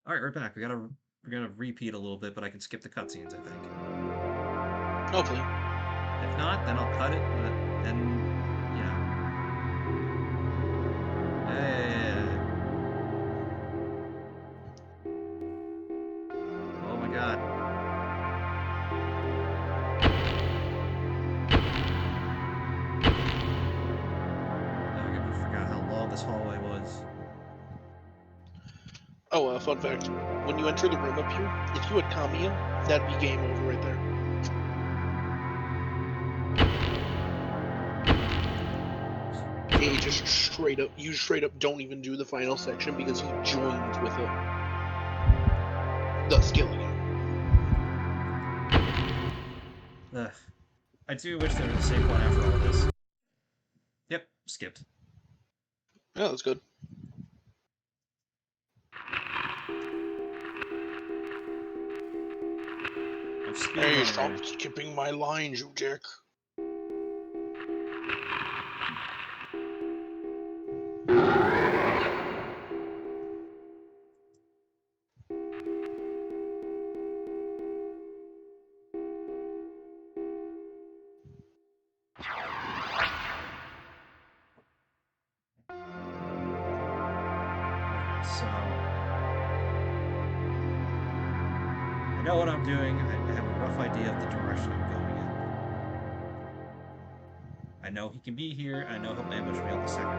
All right, we're back. We gotta repeat a little bit, but I can skip the cutscenes, I think. Hopefully. If not, then I'll cut it. But then, you know. Hey. Oh my God. I forgot how long this hallway was. Oh, fun fact. When you enter the room up here, if you had Kami in, that'd be game over right there. He just straight up don't even do the final section because he joins with it. Thus killing you. Ugh. I do wish there was a save point after all this. Yep, skipped. Yeah, that's good. I'm Hey, speedrunning stop here. skipping my lines, you dick. Alright, so. I know what I'm doing. I have a rough idea of the direction I'm going in. I know he can be here. I know he'll ambush me on the second one.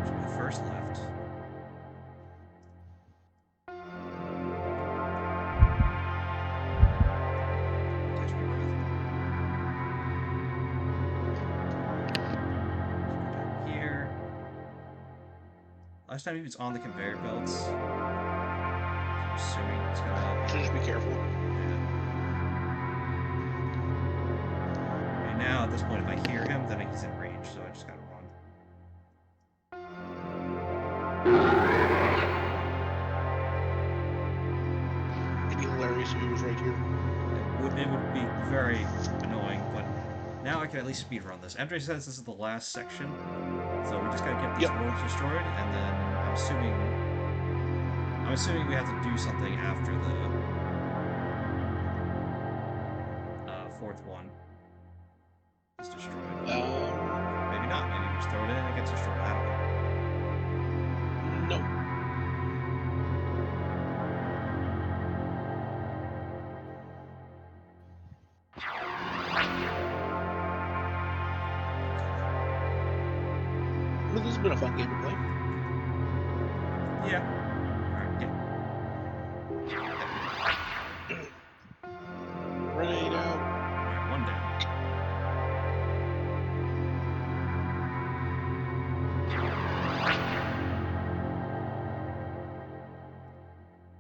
Try the first left. Catch my breath. Let's go down here. Last time he was on the conveyor belts. So I'm assuming he's gonna, So just be careful. yeah. I mean, now at this point, if I hear him, then he's in range, so I just gotta run. It'd be hilarious if he was right here. It would be very annoying, but now I can at least speedrun this. MJ says this is the last section, so we just gotta get these Yep. orbs destroyed, and then I'm assuming we have to do something after the fourth one is destroyed. Or maybe not. Maybe we just throw it in and it gets destroyed. I don't know. No. Well, this has been a fun game to play. Yeah. Alright, get. Grenade out. Alright, one down.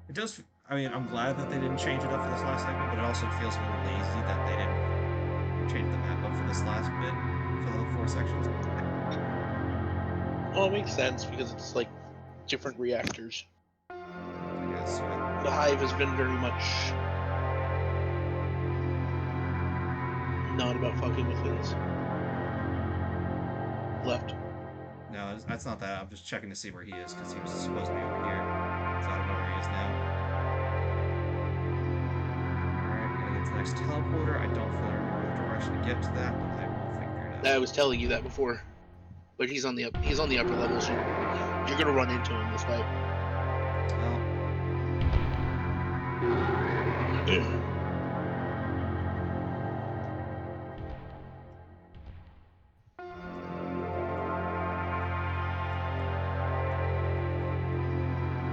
It does. I mean, I'm glad that they didn't change it up for this last segment, but it also feels a little lazy that they didn't change the map up for this last bit for the 4 sections. Well, it makes sense because it's like different reactors. I guess, yeah. The Hive has been very much not about fucking with things. Left. No, that's not that. I'm just checking to see where he is because he was supposed to be over here. So I don't know where he is now. Alright, we gotta get to the next teleporter. I don't fully remember the direction to get to that, but I will figure it out. I was telling you that before, but he's on the upper level, so you're gonna run into him this fight. Well,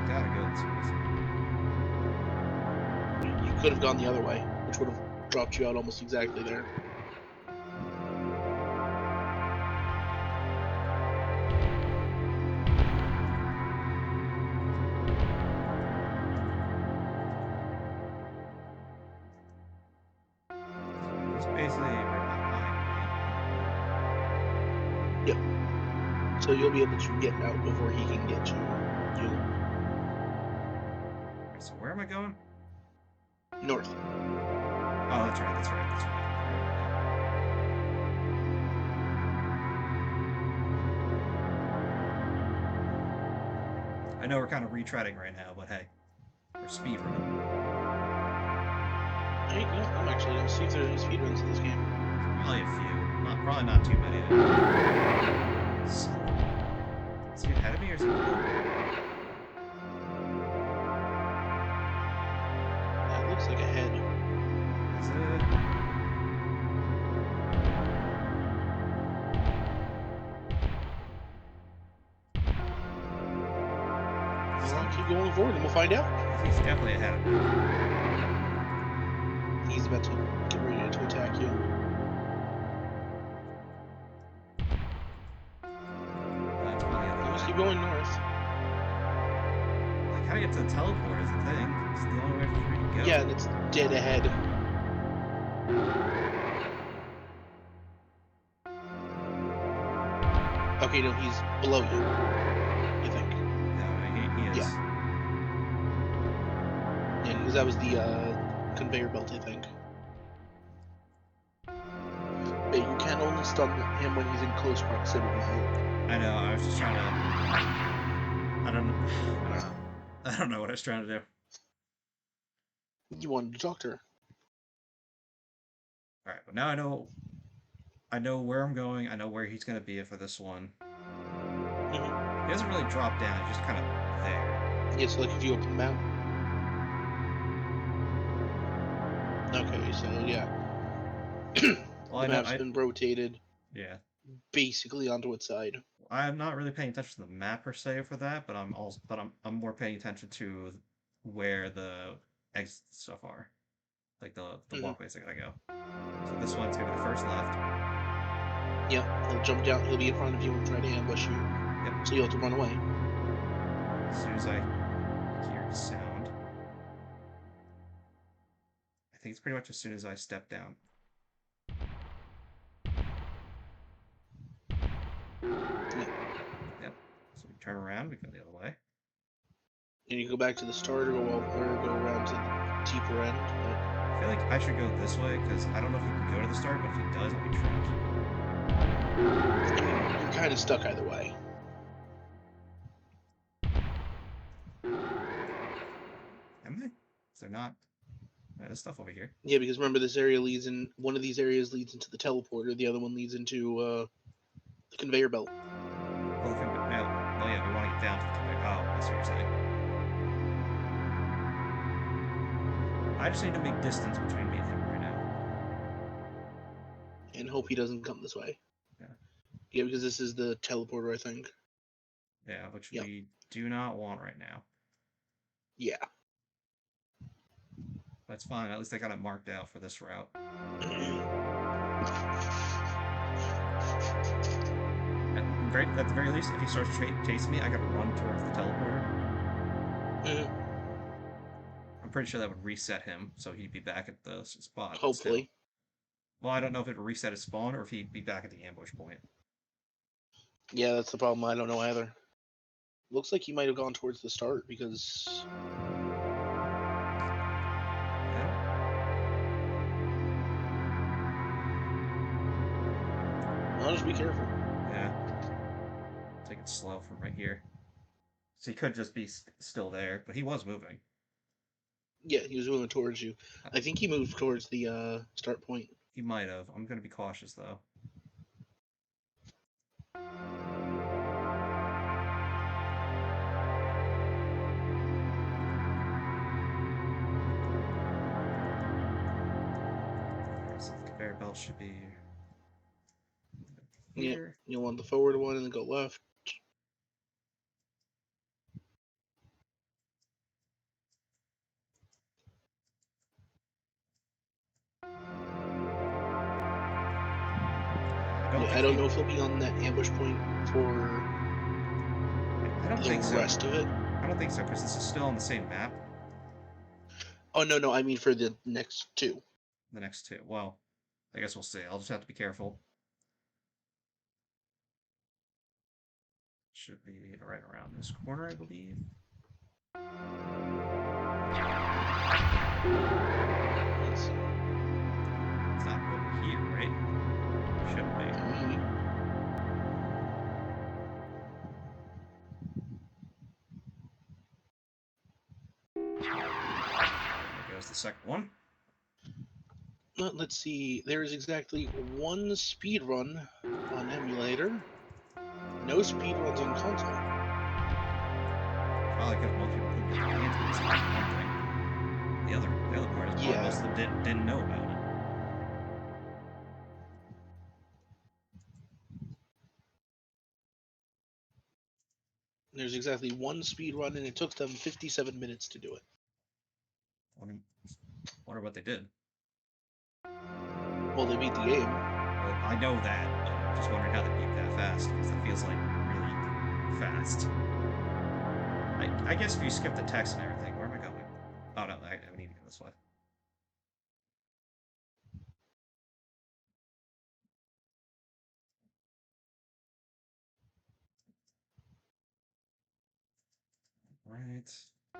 gotta go this way. So. You could have gone the other way, which would have dropped you out almost exactly there. He's basically right behind me. Yep. So you'll be able to get out before he can get to you. Alright, so where am I going? North. Oh, that's right. I remember I know we're kind of retreading right now, but hey, we're speedrunning. Hey, you know, I'm actually gonna see if there's any speedruns in this game. Probably a few. Probably not too many. Son of a... Is he ahead of me or is he below me? That looks like a head. Is it? Well, I'll keep going forward and we'll find out. He's definitely ahead of me. He's about to get ready to attack you. It's going the other Let's way. keep going north. I gotta get to the teleport is the thing. It's the only way for me to go. Yeah, and it's dead ahead. Okay, no, he's below you. I think. No, he is. Yeah, because that was the conveyor belt, I think. But you can only stun him when he's in close proximity to you. I know. I was just trying to. I don't know. I don't know what I was trying to do. You wanted to talk to her. All right, but now I know. I know where I'm going. I know where he's gonna be for this one. He doesn't really drop down. He's just kind of there. Yeah, so like if you open the map. Okay, so yeah. Well, The I know. map's been rotated Yeah. basically onto its side. I'm not really paying attention to the map per se for that, but I'm more paying attention to where the exit stuff are, like the walkways I gotta go. So this one's gonna be the first left. Yep, he'll jump down. He'll be in front of you and try to ambush you. Yep. So you'll have to run away. As soon as I hear sound, I think it's pretty much as soon as I step down. Yep. So we turn around, we go the other way. And you go back to the start or go around to the deeper end. But I feel like I should go this way because I don't know if he can go to the start, but if he does, I'll be trapped. I mean, you're kind of stuck either way. Am I? Is there not? There's stuff over here. Yeah, because remember this area leads in. One of these areas leads into the teleporter. The other one leads into the conveyor belt. Well, yeah, we want to get down to the conveyor. Oh, I see what you're saying. I just need to make distance between me and him right now. And hope he doesn't come this way. Yeah. Yeah, because this is the teleporter, I think. Yeah, which Yep. we do not want right now. Yeah. That's fine. At least I got it marked out for this route. At the very least, if he starts chasing me, I gotta run towards the teleporter. I'm pretty sure that would reset him, so he'd be back at the spot. But still, Hopefully. well, I don't know if it would reset his spawn or if he'd be back at the ambush point. Yeah, that's the problem. I don't know either. Looks like he might have gone towards the start because. I'll just be careful. Yeah. Take it slow from right here. So he could just be still there, but he was moving. Yeah, he was moving towards you. I think he moved towards the start point. He might have. I'm gonna be cautious though. So the conveyor belt should be here. Yeah, you'll want the forward one and then go left. I don't know if he'll be on that ambush point for I don't the think so. rest of it. I don't think so because this is still on the same map. Oh no, I mean for the next two. The next two. Well, I guess we'll see. I'll just have to be careful. Should be right around this corner, I believe. It's not over here, right? Shouldn't be. second one. Let's see. There is exactly one speed run on emulator. No speed runs on console. Probably because most people couldn't get their hands on this game. One thing. The other part is probably Yeah. most of them didn't know about it. There's exactly one speed run, and it took them 57 minutes to do it. Wonder what they did. Well, they beat the game. Well, I know that, but I'm just wondering how they beat that fast, because that feels like really fast. I guess if you skip the text and everything, where am I going? Oh no, I need to go this way. Right. I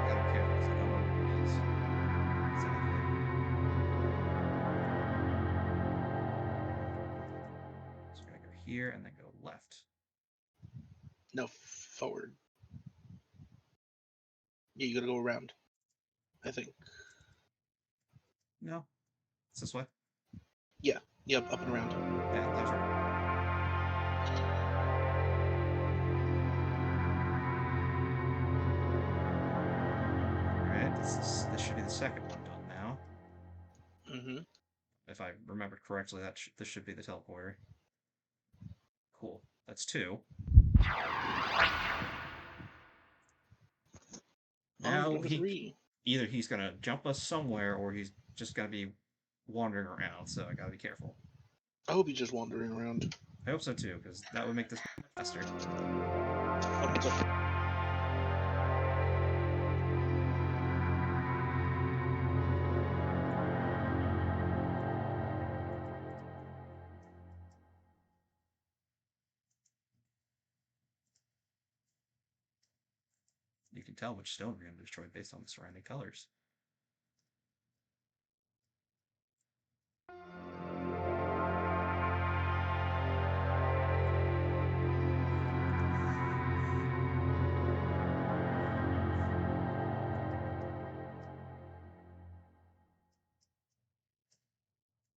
gotta be careful because I don't know where he is. Exactly. So we gotta go here and then go left. No, forward. Yeah, you gotta go around. I think. No. It's this way. Yeah. Yep, up and around. Yeah, that's right. Alright, this should be the second one done now. Mm-hmm. If I remember correctly, this should be the teleporter. Cool. That's two. Now Number 3. either he's gonna jump us somewhere or he's just gonna be wandering around, so I gotta be careful. I hope he's just wandering around. I hope so too, because that would make this faster. Oh, what's up? You can tell which stone we're gonna destroy based on the surrounding colors.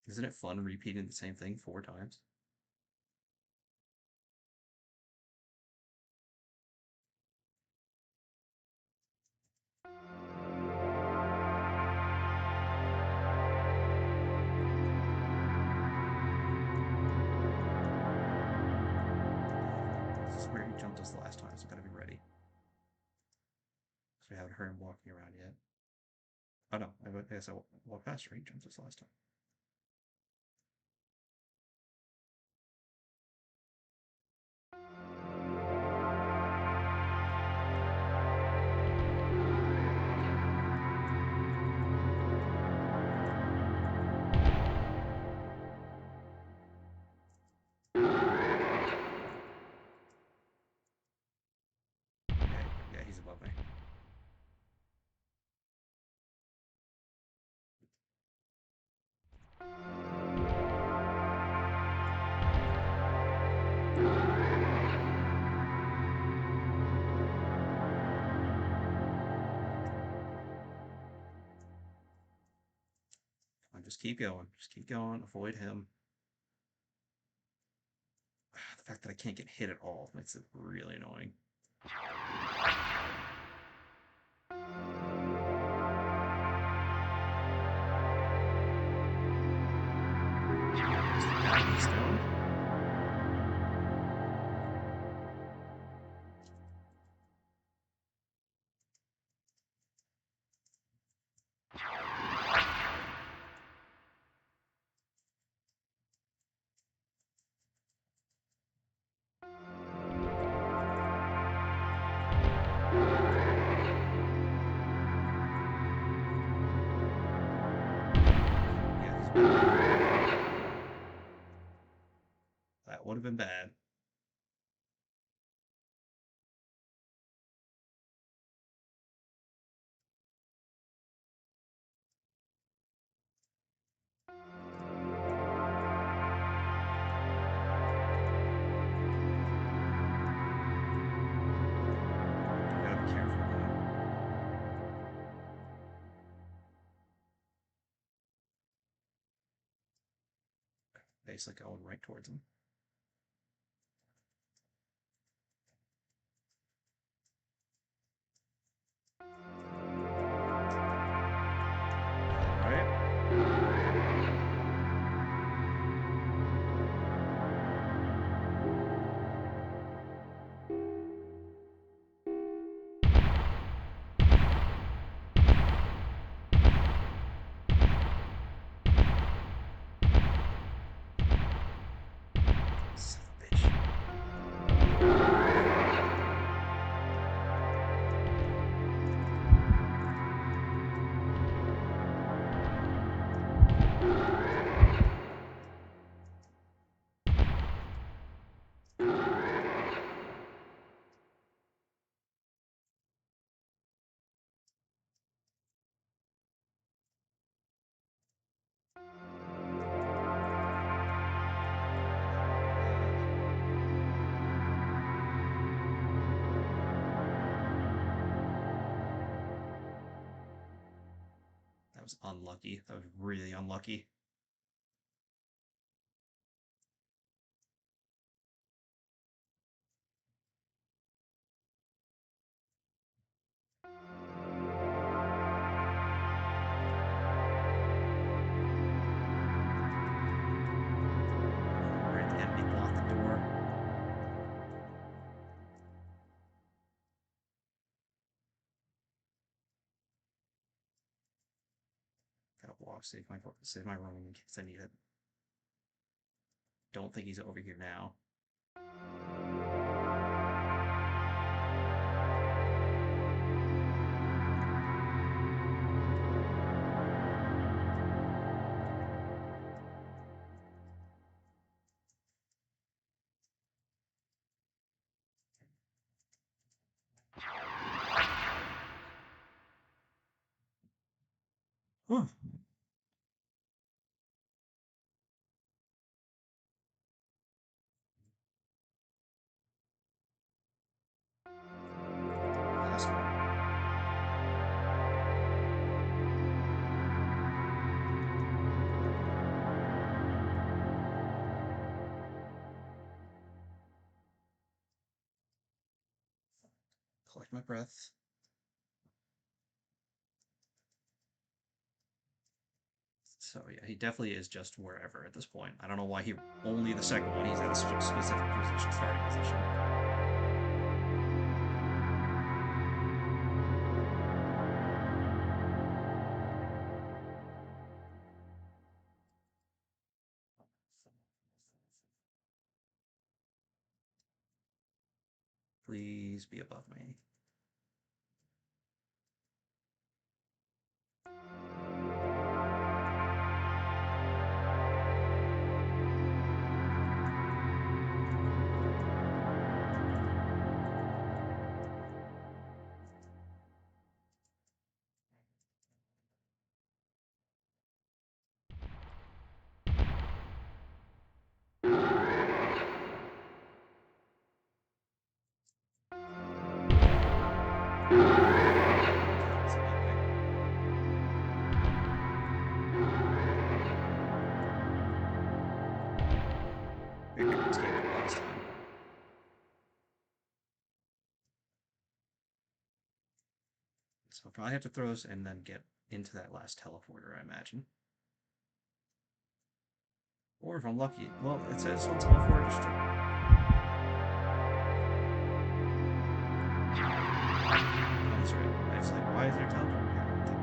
Isn't it fun repeating the same thing 4 times? This is where he jumped us the last time, so I gotta be ready. Because we haven't heard him walking around yet. Oh no, I guess I walked past where he jumped us last time. Yeah, he's above me. Come on, just keep going. Just keep going. Avoid him. The fact that I can't get hit at all makes it really annoying. Is the guy in the stone? Yeah, he's above me. That would have been bad. You gotta be careful though. Basically going right towards him. All right. Son of a bitch. That was unlucky. That was really unlucky. Right at the end, he blocked the door. Gotta walk, save my room in case I need it. Don't think he's over here now. Huh. Last one. Collect my breath. So yeah, he definitely is just wherever at this point. I don't know why he only the second one. He's at a specific position, starting position. Please be above me. Last time. So I'll probably have to throw those and then get into that last teleporter, I imagine. Or if I'm lucky, well, it says one teleporter destroyed. Oh, that's right. I was like, why is there a teleporter here? I don't think.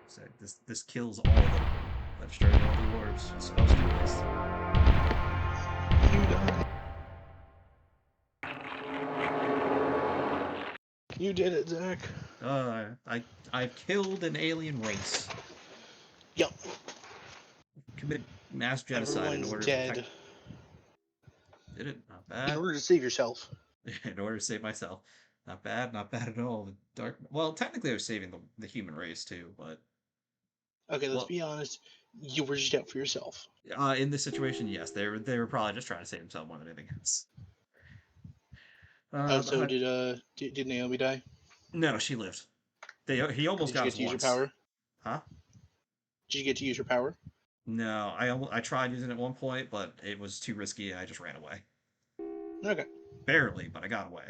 So this kills all of them. That destroyed all the orbs. It's supposed to, at least. You done. You did it, Zach. I've killed an alien race. Yep. Committed mass genocide Everyone's in order dead. to protect. Did it? Not bad. In order to save yourself. In order to save myself. Not bad at all. The dark. Well, technically, I was saving the human race too, but. Okay, let's be honest. You were just out for yourself. In this situation, yes, they were probably just trying to save themselves more than anything else. Oh, The so hive. did Naomi die? No, she lived. He almost Did you got get us to use your once. power? Huh? Did you get to use your power? No, I tried using it at one point, but it was too risky. I just ran away. Okay. Barely, but I got away.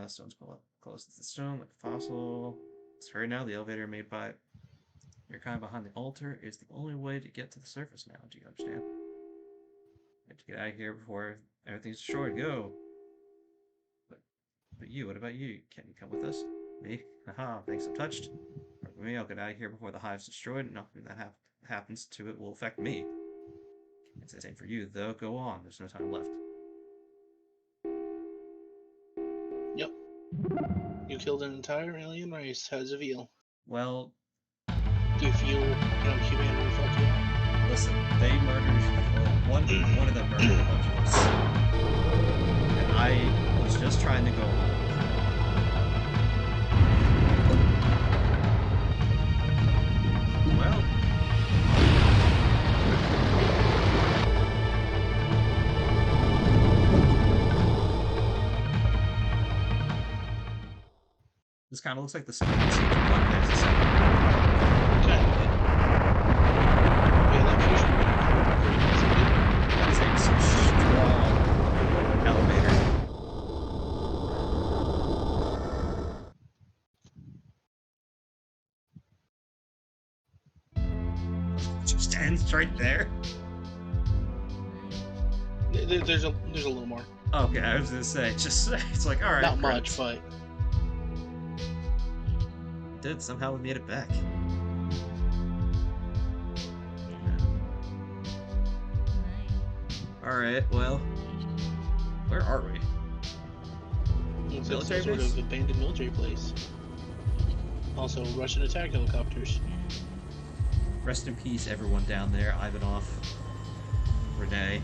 Stones close to the stone like a fossil. So right now, the elevator made by your kind behind the altar is the only way to get to the surface now. Do you understand? You have to get out of here before everything's destroyed. Go. But, but you, what about you? Can you come with us? Me? Haha, thanks, I'm touched. Work with me, I'll get out of here before the hive's destroyed. Nothing that happens to it will affect me. It's the same for you, though. Go on, there's no time left. Yep. You killed an entire alien race. How does it feel? Well, Do you feel, humanity fucked you? listen, they murdered, one of them murdered a bunch of us. And I was just trying to go home. Well, this kind of looks like the same scene from Final Fantasy VII. Kind of. Yeah, that fusion That is a strong elevator. Just ends right there. There's a little more. Okay, I was gonna say, it's like, all right, Not credits. much, but Did somehow we made it back. All right, well, where are we? it's some Military sort base? of abandoned military place. Also, Russian attack helicopters. Rest in peace, everyone down there. Ivanov, Renee,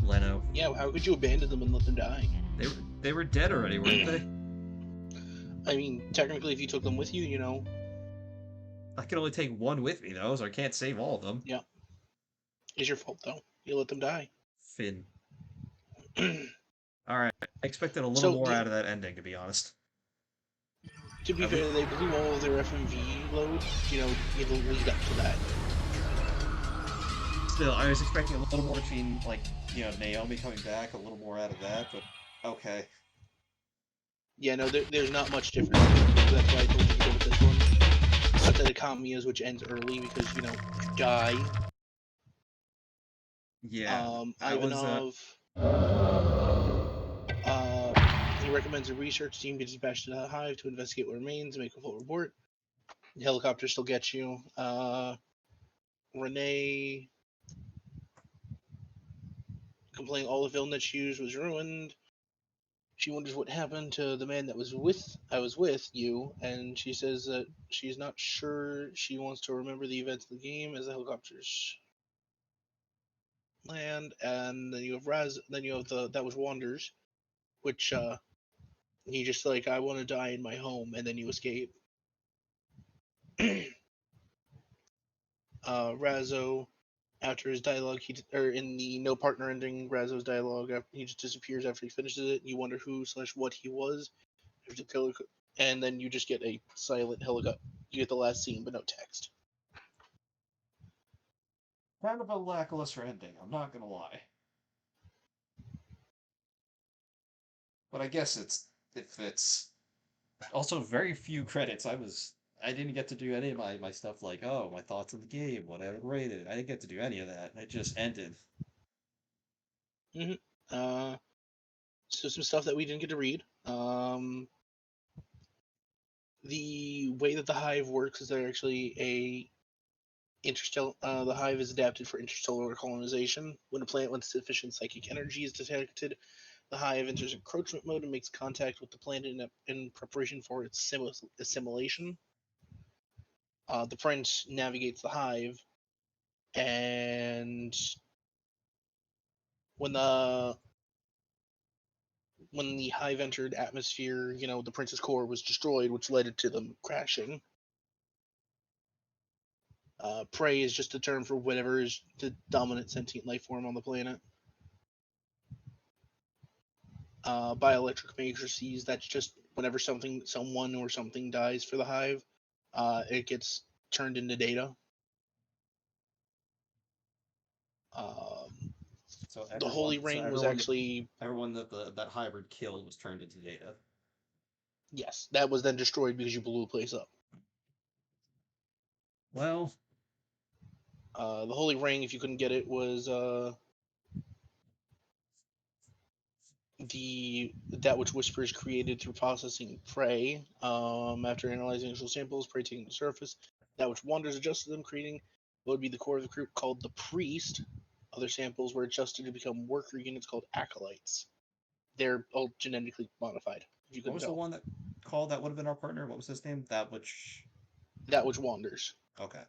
Leno. Yeah, how could you abandon them and let them die? They were dead already, weren't they? I mean, technically, if you took them with you, I can only take one with me though, so I can't save all of them. yeah, it's your fault though. You let them die. Finn. All right, I expected a little So, more out of that ending, to be honest. to be At fair, least, they blew all of their FMV load, in the lead up to that. still, I was expecting a little more between, like, Naomi coming back, a little more out of that, but okay. Yeah, no, there's not much difference. That's why I told you to go with this one. Outside the cameos, which ends early because, you die. Yeah, that was Ivanov, he recommends a research team be dispatched to the hive to investigate what remains and make a full report. The helicopter still gets you. Renee complaining all the film that she used was ruined. She wonders what happened to the man that I was with you, and she says that she's not sure she wants to remember the events of the game as the helicopters land. And then you have then you have that was Wanders, which he just like, I want to die in my home, and then you escape. Razzo, after his dialogue, or in the no partner ending, Razzo's dialogue, he just disappears after he finishes it. You wonder who/what he was. And then you just get a silent helicopter. You get the last scene, but no text. kind of a lackluster ending, I'm not gonna lie. But I guess it fits. Also, very few credits. I didn't get to do any of my stuff like, oh, my thoughts on the game, what I would rate it. I didn't get to do any of that. It just ended. Mm-hmm. So some stuff that we didn't get to read. The way that the hive works is they're actually the hive is adapted for interstellar colonization. When a planet with sufficient psychic energy is detected, the hive enters encroachment mode and makes contact with the planet in preparation for its assimilation. The prince navigates the hive, and when the hive entered atmosphere, the prince's core was destroyed, which led to them crashing. Prey is just a term for whatever is the dominant sentient life form on the planet. Bioelectric matrices, that's just whenever someone or something dies for the hive, it gets turned into data. So The Holy Ring was actually, everyone that hybrid killed was turned into data. yes, that was then destroyed because you blew a place up. Well, The Holy Ring, if you couldn't get it, was that which whispers created through processing prey. After analyzing initial samples, prey taking the surface, that which wanders adjusted them, creating what would be the core of the group called the priest. Other samples were adjusted to become worker units called acolytes. They're all genetically modified. If you what couldn't was the tell, one that called that would have been our partner? What was his name? That which. that which wanders. Okay.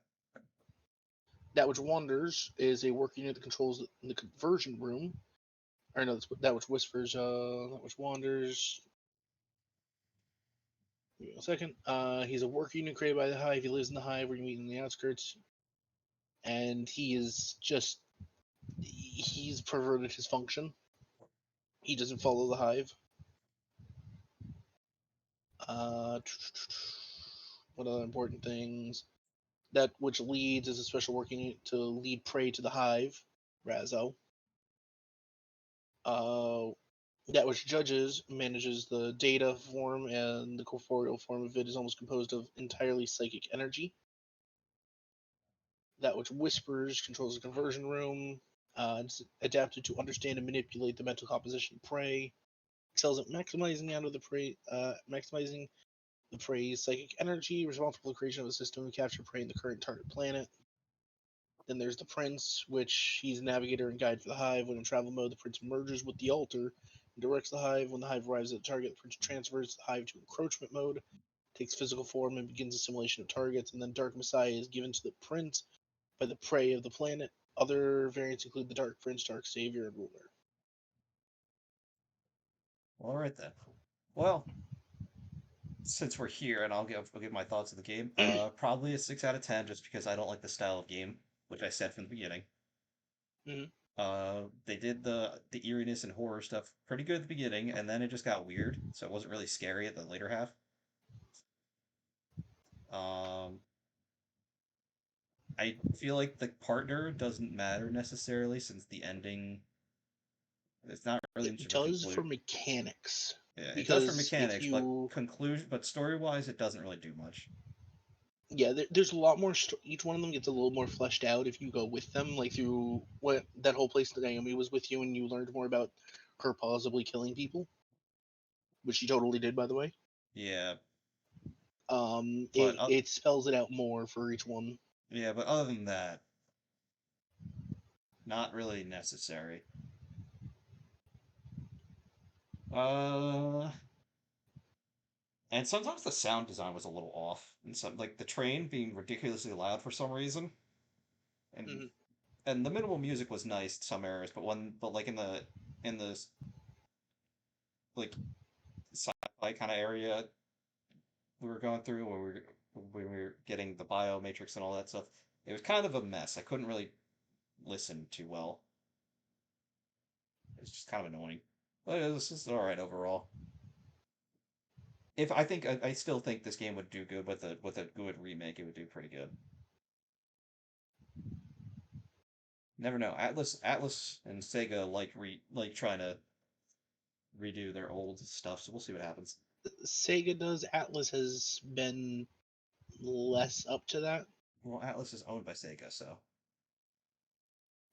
That which wanders is a worker unit that controls the conversion room. Or no, that which whispers. That which wanders. Give me a second. He's a work unit created by the hive. He lives in the hive where you meet in the outskirts. And he's perverted his function. He doesn't follow the hive. What other important things? That which leads is a special working unit to lead prey to the hive, Razzo. That which judges manages the data form, and the corporeal form of it is almost composed of entirely psychic energy. That which whispers controls the conversion room. It's adapted to understand and manipulate the mental composition of prey. Excels at maximizing the prey's psychic energy. Responsible for the creation of a system to capture prey in the current target planet. Then there's the Prince, which he's a navigator and guide for the hive. When in travel mode, the Prince merges with the altar and directs the hive. When the hive arrives at the target, the Prince transfers the hive to encroachment mode, takes physical form, and begins assimilation of targets. And then Dark Messiah is given to the Prince by the prey of the planet. Other variants include the Dark Prince, Dark Savior, and Ruler. All right then. Well, since we're here, and I'll give my thoughts of the game. Probably a 6 out of 10, just because I don't like the style of game, which I said from the beginning. Mm-hmm. They did the eeriness and horror stuff pretty good at the beginning, and then it just got weird, so it wasn't really scary at the later half. Um, I feel like the partner doesn't matter necessarily, since the ending it's not really much It of a does for conclusion. mechanics. Yeah, it does for Because if mechanics, but you, story wise, it doesn't really do much. yeah, there's a lot more. Each one of them gets a little more fleshed out if you go with them, like through what that whole place that Naomi was with you, and you learned more about her possibly killing people, which she totally did, by the way. Yeah, but It spells it out more for each one. yeah, but other than that, not really necessary. Uh, and sometimes the sound design was a little off, and some like the train being ridiculously loud for some reason, and Mm-hmm. the minimal music was nice in some areas, but like in the like sci-fi kind of area we were going through where we were getting the bio matrix and all that stuff, it was kind of a mess. I couldn't really listen too well. It's just kind of annoying, but it was just all right overall. If I think I still think this game would do good with a good remake, it would do pretty good. Never know. Atlas and Sega like trying to redo their old stuff, so we'll see what happens. Sega does. Atlas has been less up to that. Well, Atlas is owned by Sega, so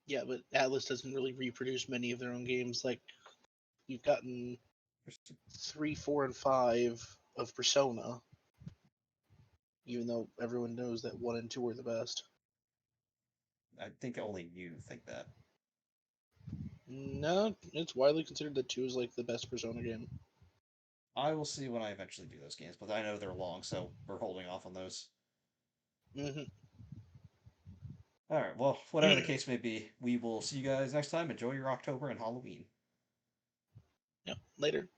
Yeah, but Atlas doesn't really reproduce many of their own games. Like you've gotten 3, 4, and 5 of Persona, even though everyone knows that 1 and 2 are the best. I think only you think that. No, it's widely considered that 2 is like the best Persona game. I will see when I eventually do those games, but I know they're long, so we're holding off on those. Mm-hmm. All right. Well, whatever the case may be, we will see you guys next time. Enjoy your October and Halloween. Yep. Later.